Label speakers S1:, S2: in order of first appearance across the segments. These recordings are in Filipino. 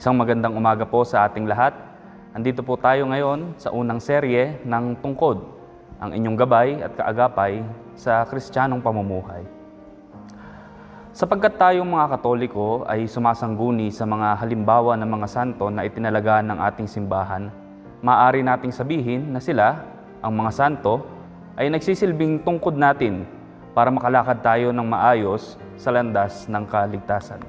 S1: Isang magandang umaga po sa ating lahat. Andito po tayo ngayon sa unang serye ng Tungkod, ang inyong gabay at kaagapay sa Kristiyanong pamumuhay. Sapagkat tayong mga Katoliko ay sumasangguni sa mga halimbawa ng mga santo na itinalaga ng ating simbahan, maaari nating sabihin na sila, ang mga santo, ay nagsisilbing tungkod natin para makalakad tayo ng maayos sa landas ng kaligtasan.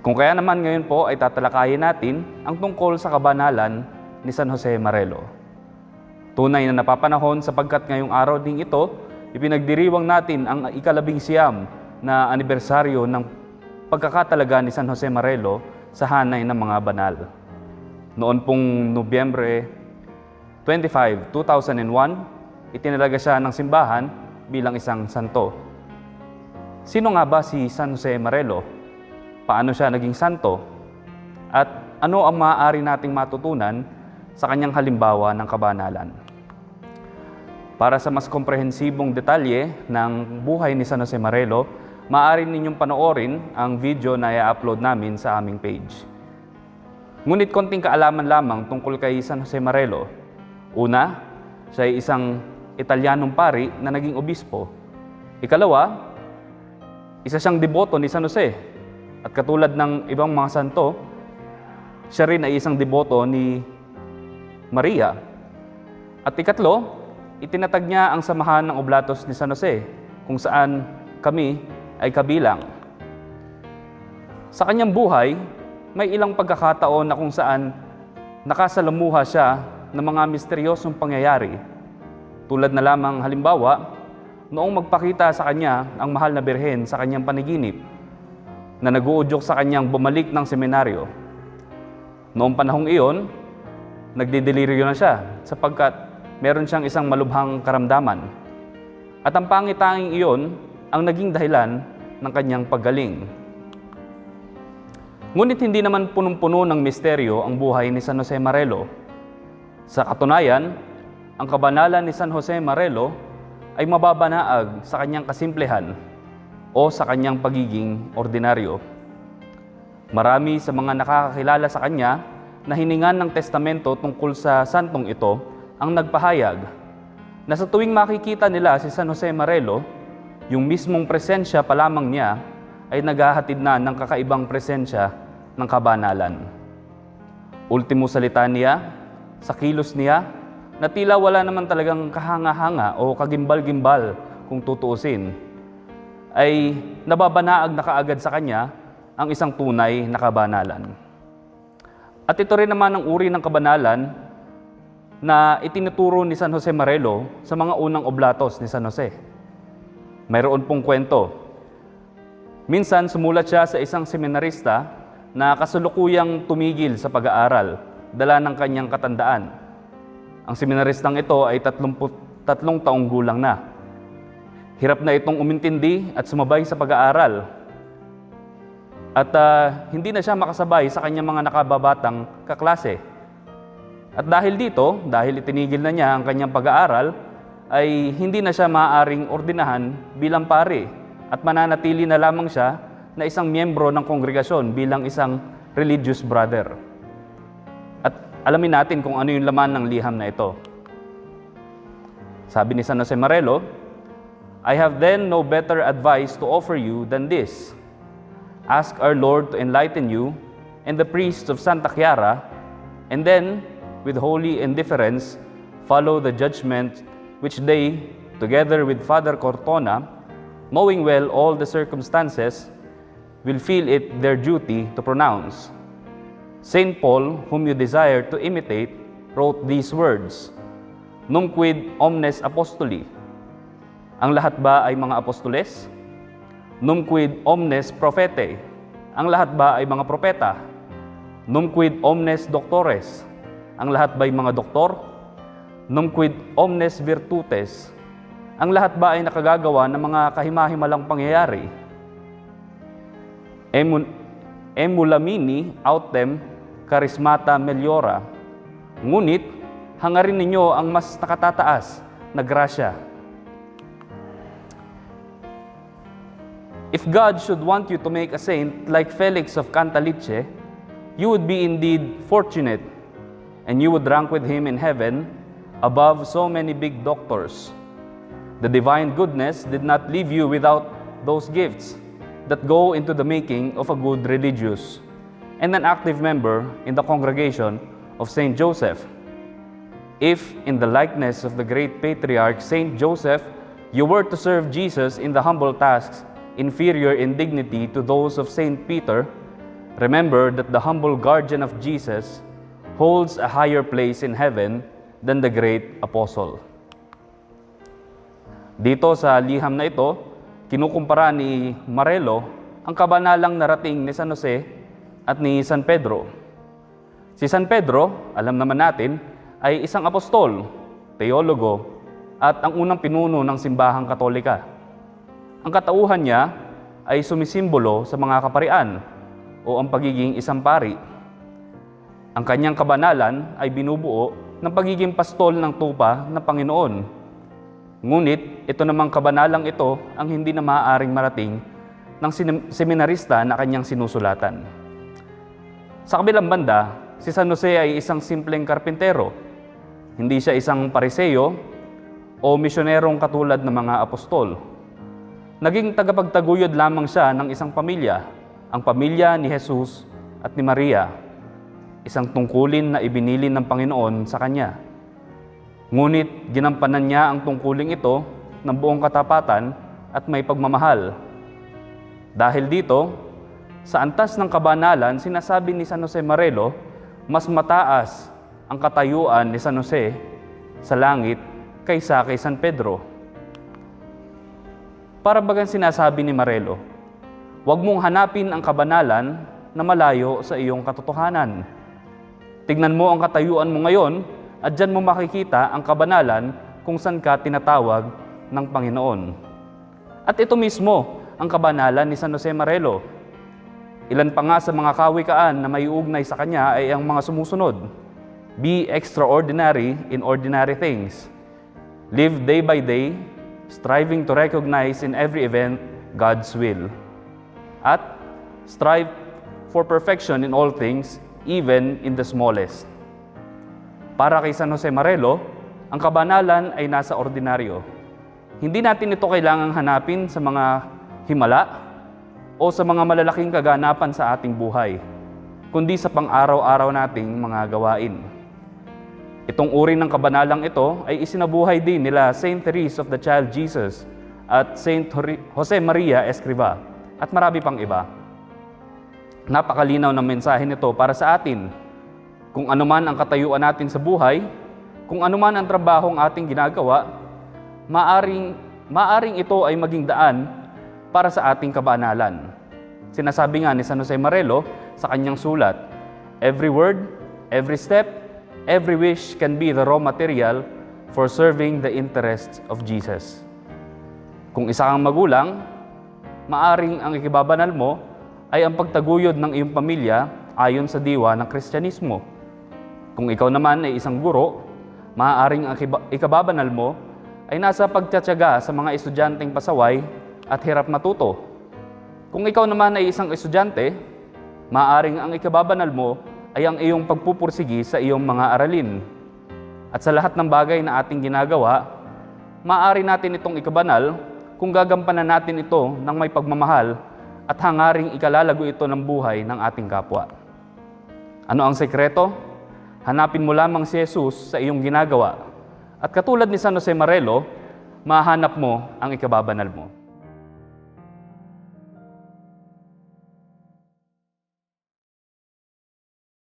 S1: Kung kaya naman ngayon po ay tatalakayin natin ang tungkol sa kabanalan ni San Jose Marelo. Tunay na napapanahon sapagkat ngayong araw ding ito, ipinagdiriwang natin ang ika-19 na anibersaryo ng pagkakatalaga ni San Jose Marelo sa hanay ng mga banal. Noon pong Nobyembre 25, 2001, itinalaga siya ng simbahan bilang isang santo. Sino nga ba si San Jose Marelo? Paano siya naging santo? At ano ang maaari nating matutunan sa kanyang halimbawa ng kabanalan? Para sa mas komprehensibong detalye ng buhay ni San Jose Marelo, maaari ninyong panoorin ang video na i-upload namin sa aming page. Ngunit konting kaalaman lamang tungkol kay San Jose Marelo. Una, siya ay isang Italianong pari na naging obispo. Ikalawa, isa siyang deboto ni San Jose. At katulad ng ibang mga santo, siya rin ay isang deboto ni Maria. At ikatlo, itinatag niya ang samahan ng Oblatos ni San Jose, kung saan kami ay kabilang. Sa kanyang buhay, may ilang pagkakataon na kung saan nakasalamuha siya ng mga misteryosong pangyayari. Tulad na lamang halimbawa, noong magpakita sa kanya ang mahal na birhen sa kanyang panaginip, na nag-uudyok sa kanyang bumalik ng seminaryo. Noong panahong iyon, nagdideliryo na siya sapagkat meron siyang isang malubhang karamdaman. At ang pangitanging iyon ang naging dahilan ng kanyang paggaling. Ngunit hindi naman punong-puno ng misteryo ang buhay ni San Jose Marelo. Sa katunayan, ang kabanalan ni San Jose Marelo ay mababanaag sa kanyang kasimplehan o sa kanyang pagiging ordinaryo. Marami sa mga nakakakilala sa kanya na hiningan ng testamento tungkol sa santong ito ang nagpahayag na sa tuwing makikita nila si San Jose Marelo, yung mismong presensya pa lamang niya ay naghahatid na ng kakaibang presensya ng kabanalan. Ultimo salita niya, sa kilos niya, na tila wala naman talagang kahanga-hanga o kagimbal-gimbal kung tutuusin, ay nababanaag na kaagad sa kanya ang isang tunay na kabanalan. At ito rin naman ang uri ng kabanalan na itinuturo ni San Jose Marelo sa mga unang oblatos ni San Jose. Mayroon pong kwento. Minsan sumulat siya sa isang seminarista na kasulukuyang tumigil sa pag-aaral, dala ng kanyang katandaan. Ang seminaristang ito ay 33 taong gulang na. Hirap na itong umintindi at sumabay sa pag-aaral. At hindi na siya makasabay sa kanyang mga nakababatang kaklase. At dahil dito, dahil itinigil na niya ang kanyang pag-aaral, ay hindi na siya maaaring ordinahan bilang pari at mananatili na lamang siya na isang miyembro ng kongregasyon bilang isang religious brother. At alamin natin kung ano yung laman ng liham na ito. Sabi ni San Jose Marelo, "I have then no better advice to offer you than this. Ask our Lord to enlighten you and the priests of Santa Clara, and then, with holy indifference, follow the judgment which they, together with Father Cortona, knowing well all the circumstances, will feel it their duty to pronounce. Saint Paul, whom you desire to imitate, wrote these words, Numquid omnes apostoli. Ang lahat ba ay mga apostoles? Numquid omnes prophetae. Ang lahat ba ay mga propeta? Numquid omnes doctores. Ang lahat ba ay mga doktor? Numquid omnes virtutes. Ang lahat ba ay nakagagawa ng mga kahimahimalang pangyayari? Emulamini autem charismata meliora. Ngunit, hangarin ninyo ang mas nakatataas na grasya. If God should want you to make a saint like Felix of Cantalice, you would be indeed fortunate, and you would rank with him in heaven above so many big doctors. The divine goodness did not leave you without those gifts that go into the making of a good religious and an active member in the congregation of Saint Joseph. If, in the likeness of the great patriarch Saint Joseph, you were to serve Jesus in the humble tasks inferior in dignity to those of Saint Peter, remember that the humble guardian of Jesus holds a higher place in heaven than the great apostle. Dito sa liham na ito, kinukumpara ni Marelo ang kabanalang narating ni San Jose at ni San Pedro. Si San Pedro, alam naman natin, ay isang apostol, teologo, at ang unang pinuno ng simbahang Katolika. Ang katauhan niya ay sumisimbolo sa mga kaparian o ang pagiging isang pari. Ang kanyang kabanalan ay binubuo ng pagiging pastol ng tupa ng Panginoon. Ngunit ito namang kabanalang ito ang hindi na maaaring marating ng seminarista na kanyang sinusulatan. Sa kabilang banda, si San Jose ay isang simpleng karpintero. Hindi siya isang pariseyo o misyonerong katulad ng mga apostol. Naging tagapagtaguyod lamang siya ng isang pamilya, ang pamilya ni Jesus at ni Maria, isang tungkulin na ibinili ng Panginoon sa kanya. Ngunit ginampanan niya ang tungkuling ito ng buong katapatan at may pagmamahal. Dahil dito, sa antas ng kabanalan, sinasabi ni San Jose Marelo, mas mataas ang katayuan ni San Jose sa langit kaysa kay San Pedro. Para bagang sinasabi ni Marelo, huwag mong hanapin ang kabanalan na malayo sa iyong katotohanan. Tignan mo ang katayuan mo ngayon at diyan mo makikita ang kabanalan kung saan ka tinatawag ng Panginoon. At ito mismo ang kabanalan ni San Jose Marelo. Ilan pa nga sa mga kawikaan na may ugnay sa kanya ay ang mga sumusunod. Be extraordinary in ordinary things. Live day by day, striving to recognize in every event God's will. At strive for perfection in all things, even in the smallest. Para kay San Jose Marelo, ang kabanalan ay nasa ordinaryo. Hindi natin ito kailangang hanapin sa mga himala o sa mga malalaking kaganapan sa ating buhay, kundi sa pang-araw-araw nating mga gawain. Itong uri ng kabanalang ito ay isinabuhay din nila Saint Therese of the Child Jesus at Saint Jose Maria Escriva at marami pang iba. Napakalinaw ng mensahe nito para sa atin. Kung anuman ang katayuan natin sa buhay, kung anuman ang trabahong ating ginagawa, maaring ito ay maging daan para sa ating kabanalan. Sinasabi nga ni San Jose Marelo sa kanyang sulat, every word, every step, every wish can be the raw material for serving the interests of Jesus. Kung isa kang magulang, maaring ang ikibabanal mo ay ang pagtaguyod ng iyong pamilya ayon sa diwa ng Kristyanismo. Kung ikaw naman ay isang guro, maaaring ang ikababanal mo ay nasa pagtiyatyaga sa mga estudyanteng pasaway at hirap matuto. Kung ikaw naman ay isang estudyante, maaaring ang ikababanal mo ay ang iyong pagpupursigi sa iyong mga aralin. At sa lahat ng bagay na ating ginagawa, maaari natin itong ikabanal kung gagampanan natin ito ng may pagmamahal at hangaring ikalalago ito ng buhay ng ating kapwa. Ano ang sekreto? Hanapin mo lamang si Jesus sa iyong ginagawa. At katulad ni San Jose Marelo, mahanap mo ang ikababanal mo.